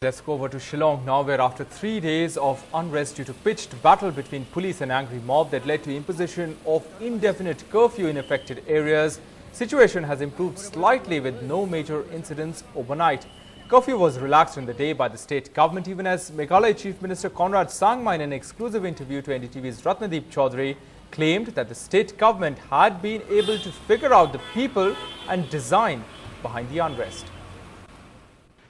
Let's go over to Shillong now, where after 3 days of unrest due to pitched battle between police and angry mob that led to imposition of indefinite curfew in affected areas, situation has improved slightly with no major incidents overnight. Curfew was relaxed in the day by the state government, even as Meghalaya Chief Minister Conrad Sangma, in an exclusive interview to NDTV's Ratnadeep Chaudhary, claimed that the state government had been able to figure out the people and design behind the unrest.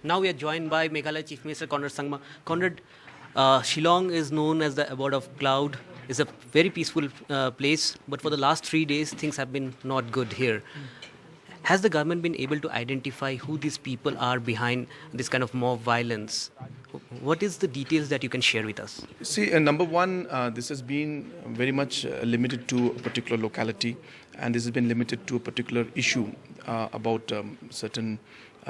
Now we are joined by Meghalaya Chief Minister Conrad Sangma. Conrad, Shillong is known as the abode of cloud. It's a very peaceful place, but for the last 3 days, things have been not good here. Has the government been able to identify who these people are behind this kind of mob violence? What is the details that you can share with us? See, number one, this has been very much limited to a particular locality, and this has been limited to a particular issue about certain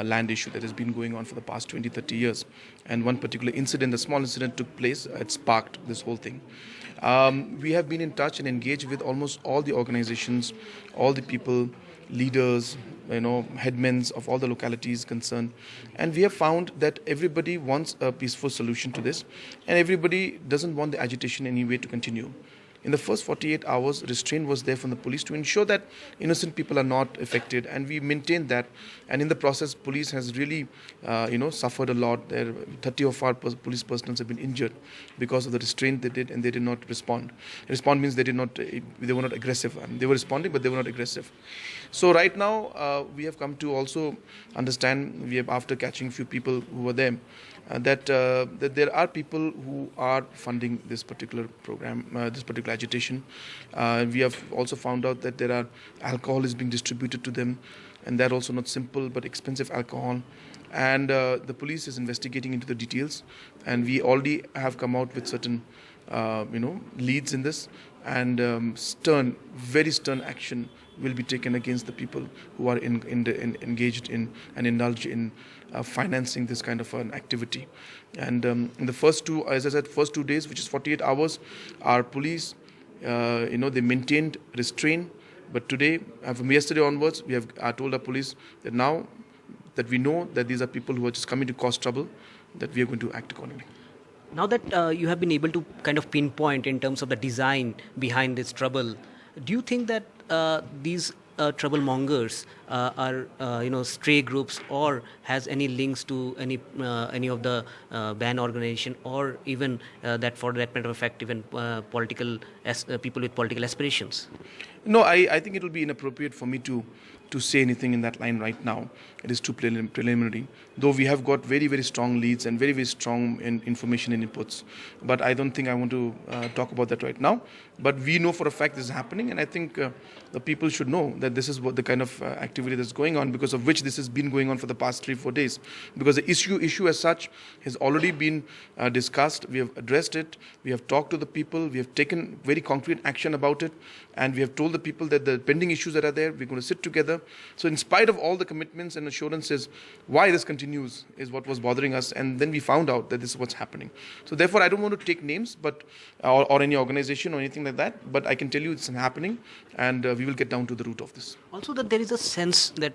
land issue that has been going on for the past 20-30 years. And one particular incident, a small incident took place, it sparked this whole thing. We have been in touch and engaged with almost all the organizations, all the people, leaders, headmen of all the localities concerned, and we have found that everybody wants a peaceful solution to this, and everybody doesn't want the agitation in any way to continue. In the first 48 hours, restraint was there from the police to ensure that innocent people are not affected, and we maintained that. And in the process, police has really, suffered a lot. 30 of our police personnel have been injured because of the restraint they did, and they did not respond. Respond means they were not aggressive. They were responding, but they were not aggressive. So right now, we have come to also understand, after catching a few people who were there, that there are people who are funding this particular program, this particular agitation. We have also found out that there are alcohol is being distributed to them, and that also not simple but expensive alcohol. And the police is investigating into the details, and we already have come out with certain leads in this, and very stern action will be taken against the people who are engaged in and indulge in financing this kind of an activity. And in the first first 2 days, which is 48 hours, our police, they maintained restraint. But today, from yesterday onwards, we have told our police that now that we know that these are people who are just coming to cause trouble, that we are going to act accordingly. Now that you have been able to kind of pinpoint in terms of the design behind this trouble, do you think that these troublemongers are stray groups, or has any links to any of the band organization, or even that for that matter of fact even people with political aspirations? No, I think it will be inappropriate for me to say anything in that line right now. It is too preliminary, though we have got very, very strong leads and very, very strong information and inputs. But I don't think I want to talk about that right now. But we know for a fact this is happening, and I think the people should know that this is what the kind of activity that's going on, because of which this has been going on for the past 3-4 days. Because the issue as such has already been discussed. We have addressed it. We have talked to the people. We have taken very concrete action about it, and we have told the people that the pending issues that are there, we're going to sit together. So in spite of all the commitments and assurances, why this continues is what was bothering us, and then we found out that this is what's happening. So therefore, I don't want to take names, but or any organization or anything like that, but I can tell you it's happening, and we will get down to the root of this. Also, that there is a sense that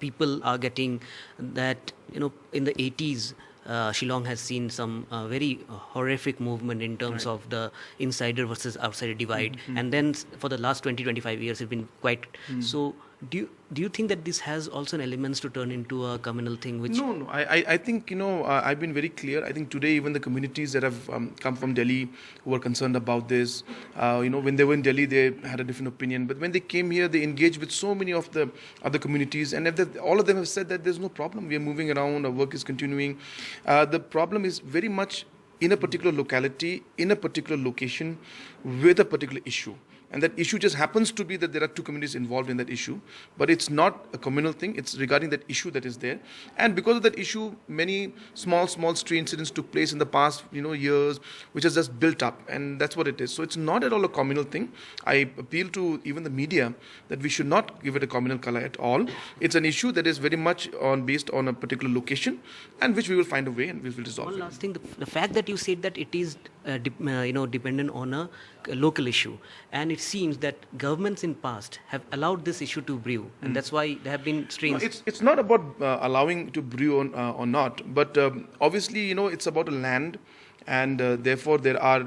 people are getting that in the 80s. Shillong has seen some very horrific movement in terms of the insider versus outsider divide, and then for the last 20-25 years it's been quite so. Do you think that this has also an elements to turn into a communal thing? No. I think I've been very clear. I think today even the communities that have come from Delhi who are concerned about this, when they were in Delhi they had a different opinion, but when they came here they engaged with so many of the other communities, and all of them have said that there's no problem. We are moving around. Our work is continuing. The problem is very much in a particular locality, in a particular location, with a particular issue. And that issue just happens to be that there are two communities involved in that issue, but it's not a communal thing. It's regarding that issue that is there, and because of that issue, many small stray incidents took place in the past, years, which has just built up, and that's what it is. So it's not at all a communal thing. I appeal to even the media that we should not give it a communal color at all. It's an issue that is very much based on a particular location, and which we will find a way and we will resolve. One last thing: the fact that you said that it is dependent on a local issue, and it seems that governments in past have allowed this issue to brew, and that's why there have been strains. No, it's not about allowing to brew or not, but obviously, it's about a land, and therefore there are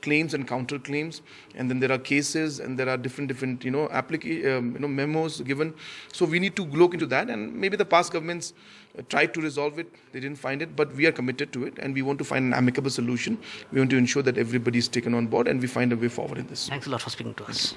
claims and counterclaims, and then there are cases, and there are different memos given. So we need to look into that, and maybe the past governments tried to resolve it, they didn't find it, but we are committed to it, and we want to find an amicable solution. We want to ensure that everybody is taken on board, and we find a way forward in this. Thanks a lot for speaking to us.